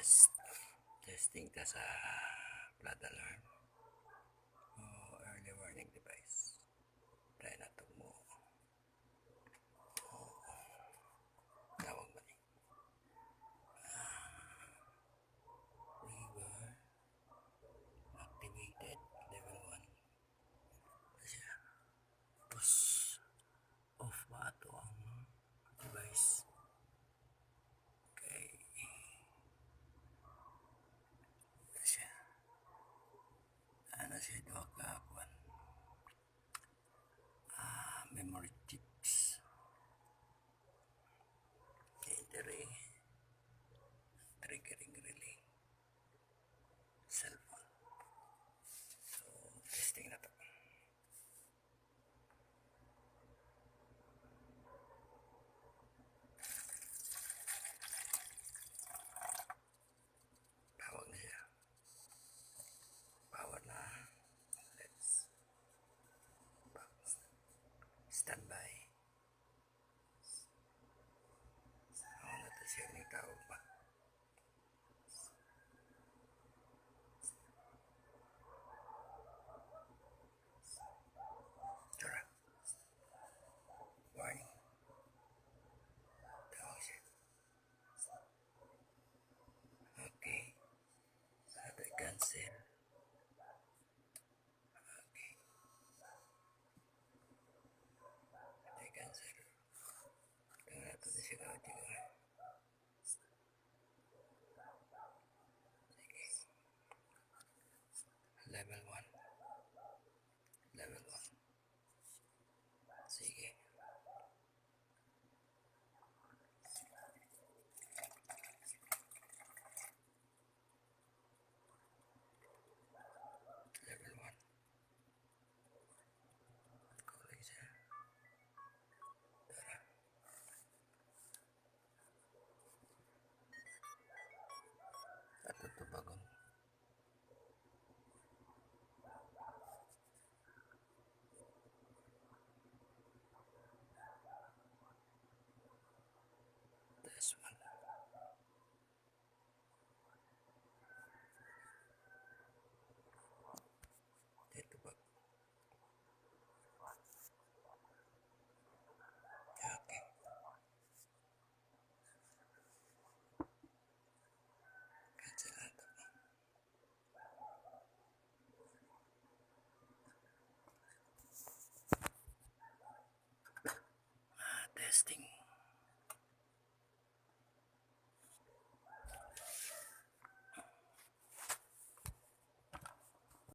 Testing ka sa flood alarm o early warning device. Try na ito mo. Tawag ba ni? River activated level 1. Siya. Tapos off ba ito ang device? Okay. Siya. Ano siya ito kakuan? Memory chips. Entry. Triggering relay. Cellphone. So, testing na ito. Tawag na siya. Power na. Let's standby. Ano na ito siya ng tawag ba?